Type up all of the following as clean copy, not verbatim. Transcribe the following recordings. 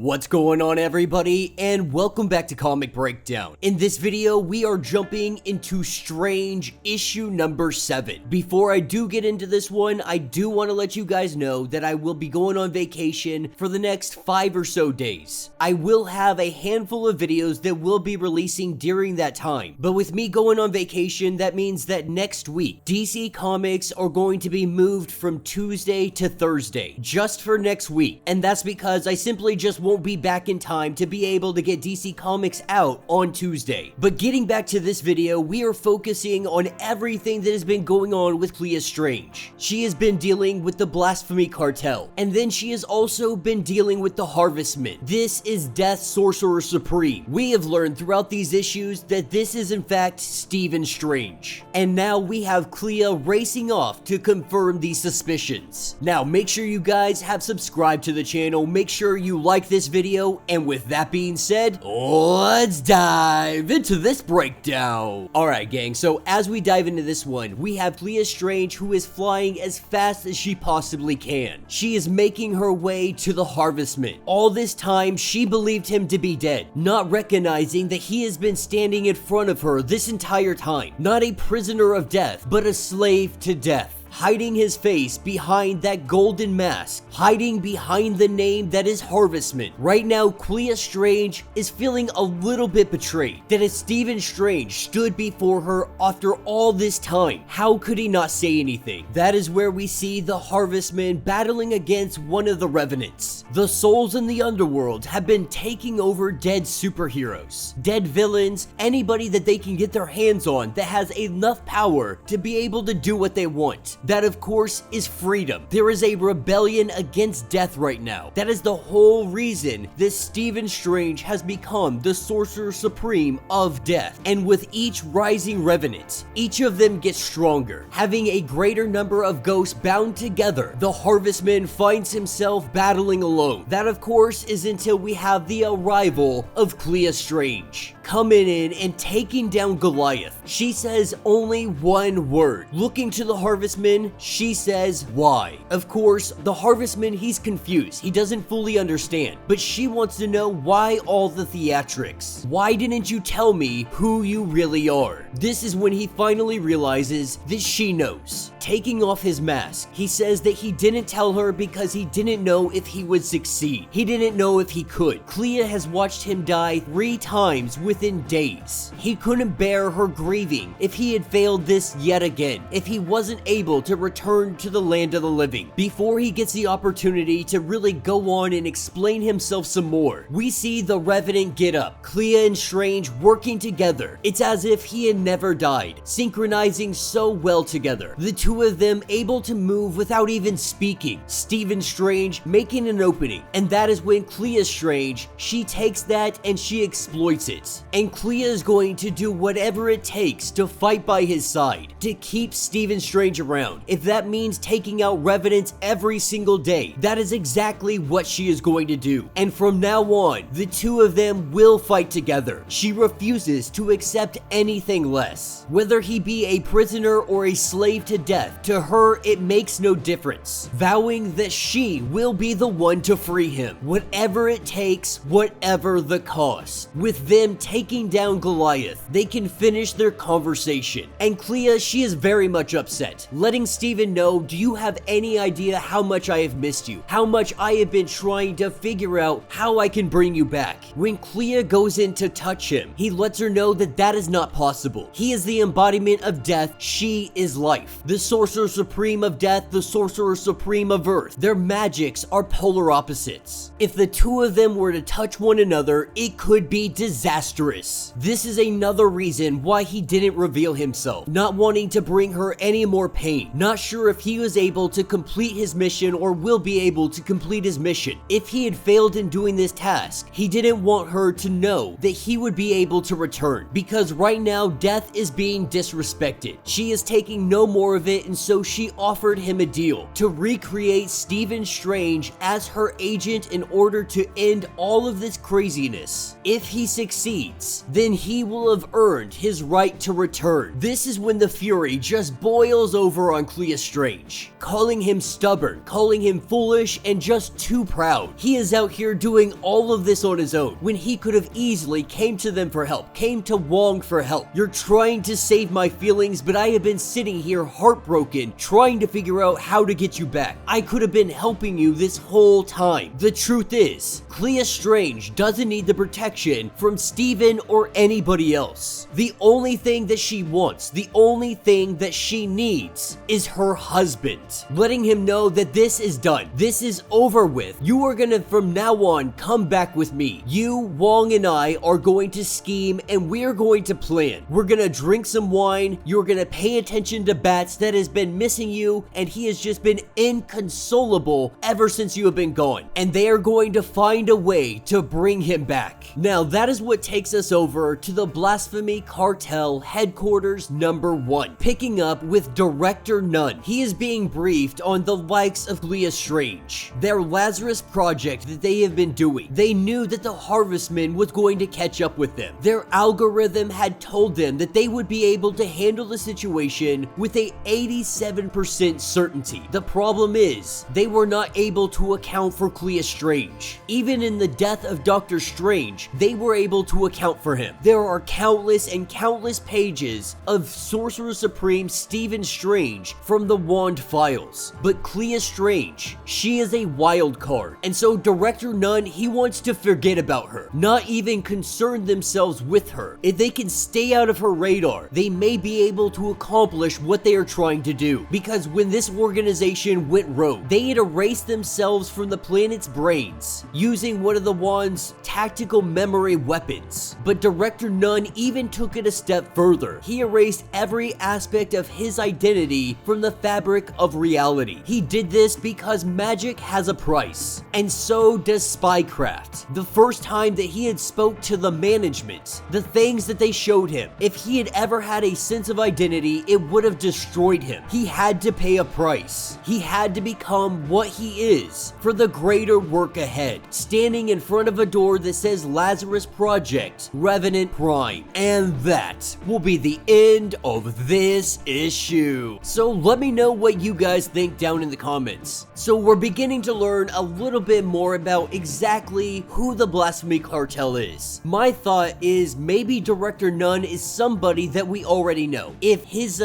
What's going on, everybody, and welcome back to Comic Breakdown. In this video, we are jumping into Strange issue number 7. Before I do get into this one, I do want to let you guys know that I will be going on vacation for the next 5 or so days. I will have a handful of videos that will be releasing during that time, but with me going on vacation, that means that next week, DC Comics are going to be moved from Tuesday to Thursday, just for next week, and that's because I simply just won't be back in time to be able to get DC Comics out on Tuesday. But getting back to this video, we are focusing on everything that has been going on with Clea Strange. She has been dealing with the Blasphemy Cartel, and then she has also been dealing with the Harvestman. This is Death Sorcerer Supreme. We have learned throughout these issues that this is in fact Stephen Strange. And now we have Clea racing off to confirm these suspicions. Now make sure you guys have subscribed to the channel, make sure you like this video, and with that being said, let's dive into this breakdown. Alright gang, so as we dive into this one, we have Clea Strange, who is flying as fast as she possibly can. She is making her way to the Harvestman. All this time, she believed him to be dead, not recognizing that he has been standing in front of her this entire time. Not a prisoner of death, but a slave to death. Hiding his face behind that golden mask, hiding behind the name that is Harvestman. Right now, Clea Strange is feeling a little bit betrayed that if Stephen Strange stood before her after all this time, how could he not say anything? That is where we see the Harvestman battling against one of the Revenants. The souls in the underworld have been taking over dead superheroes, dead villains, anybody that they can get their hands on that has enough power to be able to do what they want. That, of course, is freedom. There is a rebellion against death right now. That is the whole reason this Stephen Strange has become the Sorcerer Supreme of Death. And with each rising revenant, each of them gets stronger. Having a greater number of ghosts bound together, the Harvestman finds himself battling alone. That, of course, is until we have the arrival of Clea Strange, coming in and taking down Goliath. She says only one word. Looking to the Harvestman, she says, why? Of course, the Harvestman, he's confused. He doesn't fully understand, but she wants to know why all the theatrics. Why didn't you tell me who you really are? This is when he finally realizes that she knows. Taking off his mask, he says that he didn't tell her because he didn't know if he would succeed. He didn't know if he could. Clea has watched him die 3 times within days. He couldn't bear her grieving if he had failed this yet again, if he wasn't able to return to the land of the living. Before he gets the opportunity to really go on and explain himself some more, we see the Revenant get up, Clea and Strange working together. It's as if he had never died, synchronizing so well together. The two of them able to move without even speaking. Stephen Strange making an opening, and that is when Clea Strange, she takes that and she exploits it. And Clea is going to do whatever it takes to fight by his side, to keep Stephen Strange around. If that means taking out Revenants every single day, that is exactly what she is going to do. And from now on, the two of them will fight together. She refuses to accept anything less. Whether he be a prisoner or a slave to death, to her it makes no difference. Vowing that she will be the one to free him, whatever it takes, whatever the cost. With them taking down Goliath, they can finish their conversation. And Clea, she is very much upset, letting Stephen know, do you have any idea how much I have missed you? How much I have been trying to figure out how I can bring you back? When Clea goes in to touch him, he lets her know that that is not possible. He is the embodiment of death, she is life. The Sorcerer Supreme of Death, the Sorcerer Supreme of Earth. Their magics are polar opposites. If the two of them were to touch one another, it could be disastrous. This is another reason why he didn't reveal himself, not wanting to bring her any more pain. Not sure if he was able to complete his mission or will be able to complete his mission. If he had failed in doing this task, he didn't want her to know that he would be able to return, because right now death is being disrespected. She is taking no more of it, and so she offered him a deal to recreate Stephen Strange as her agent in order to end all of this craziness. If he succeeds, then he will have earned his right to return. This is when the fury just boils over on Clea Strange, calling him stubborn, calling him foolish, and just too proud. He is out here doing all of this on his own when he could have easily came to them for help, came to Wong for help. You're trying to save my feelings, but I have been sitting here heartbroken, trying to figure out how to get you back. I could have been helping you this whole time. The truth is, Clea Strange doesn't need the protection from Steven or anybody else. The only thing that she wants, the only thing that she needs is her husband. Letting him know that this is done. This is over with. You are gonna, from now on, come back with me. You, Wong, and I are going to scheme and we're going to plan. We're gonna drink some wine. You're gonna pay attention to Bats that has been missing you, and he has just been inconsolable ever since you have been gone. And they are going to find a way to bring him back. Now, that is what takes us over to the Blasphemy Cartel Headquarters number 1, picking up with Director Nunn. He is being briefed on the likes of Clea Strange, their Lazarus project that they have been doing. They knew that the Harvestman was going to catch up with them. Their algorithm had told them that they would be able to handle the situation with a 87% certainty. The problem is, they were not able to account for Clea Strange. Even in the death of Dr. Strange, they were able to account for him. There are countless and countless pages of Sorcerer Supreme Stephen Strange from the Wand files. But Clea Strange, she is a wild card. And so Director Nunn, he wants to forget about her, not even concern themselves with her. If they can stay out of her radar, they may be able to accomplish what they are trying to do. Because when this organization went rogue, they had erased themselves from the planet's brains using one of the Wand's tactical memory weapons. But Director Nunn even took it a step further. He erased every aspect of his identity from the fabric of reality. He did this because magic has a price, and so does spycraft. The first time that he had spoke to the management, the things that they showed him, if he had ever had a sense of identity, it would have destroyed him. He had to pay a price. He had to become what he is for the greater work ahead, standing in front of a door that says Lazarus Project, Revenant Prime. And that will be the end of this issue. So let me know what you guys think down in the comments. So we're beginning to learn a little bit more about exactly who the Blasphemy Cartel is. My thought is maybe Director Nunn is somebody that we already know. If his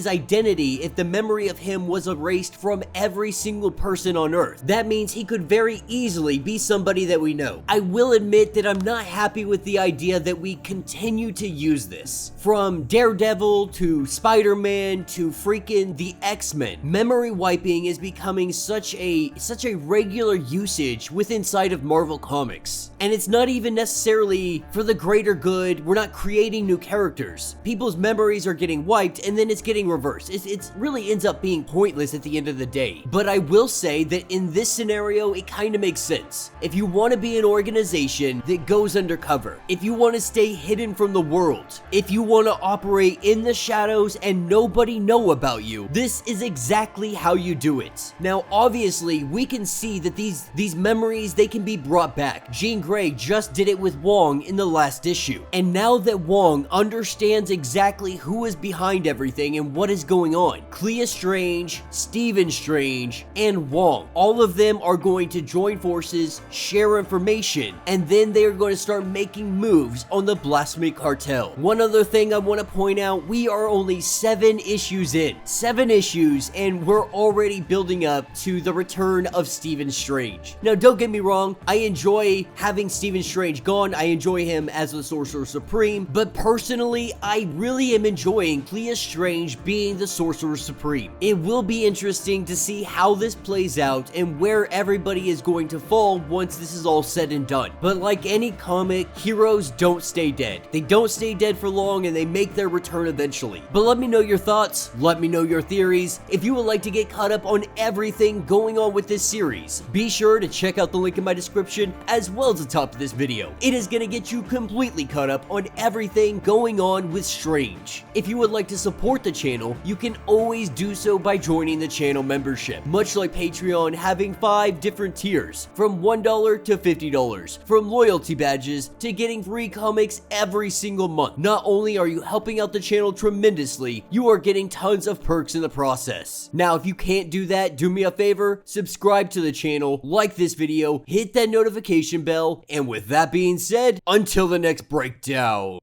identity, if the memory of him was erased from every single person on Earth, that means he could very easily be somebody that we know. I will admit that I'm not happy with the idea that we continue to use this. From Daredevil to Spider-Man to freaking the X-Men, memory wiping is becoming such a regular usage within inside of Marvel Comics. And it's not even necessarily for the greater good. We're not creating new characters. People's memories are getting wiped and then it's getting reversed. It really ends up being pointless at the end of the day. But I will say that in this scenario, it kind of makes sense. If you want to be an organization that goes undercover, if you want to stay hidden from the world, if you want to operate in the shadows and nobody know about you, this is exactly how you do it. Now, obviously, we can see that these memories, they can be brought back. Jean Grey just did it with Wong in the last issue. And now that Wong understands exactly who is behind everything and what is going on, Clea Strange, Stephen Strange, and Wong, all of them are going to join forces, share information, and then they are going to start making moves on the Blasphemy Cartel. One other thing I want to point out, we are only 7 issues in. 7 issues, and we're already building up to the return of Stephen Strange. Now, don't get me wrong, I enjoy having Stephen Strange gone. I enjoy him as the Sorcerer Supreme, but personally, I really am enjoying Clea Strange being the Sorcerer Supreme. It will be interesting to see how this plays out and where everybody is going to fall once this is all said and done. But like any comic, heroes don't stay dead. They don't stay dead for long and they make their return eventually. But let me know your thoughts, let me know your theories. If you would like to get caught up on everything going on with this series, be sure to check out the link in my description as well as the top of this video. It is going to get you completely caught up on everything going on with Strange. If you would like to support the channel, you can always do so by joining the channel membership. Much like Patreon, having 5 different tiers, from $1 to $50, from loyalty badges to getting free comics every single month. Not only are you helping out the channel tremendously, you are getting tons of perks perks in the process. Now, if you can't do that, do me a favor, subscribe to the channel, like this video, hit that notification bell, and with that being said, until the next breakdown.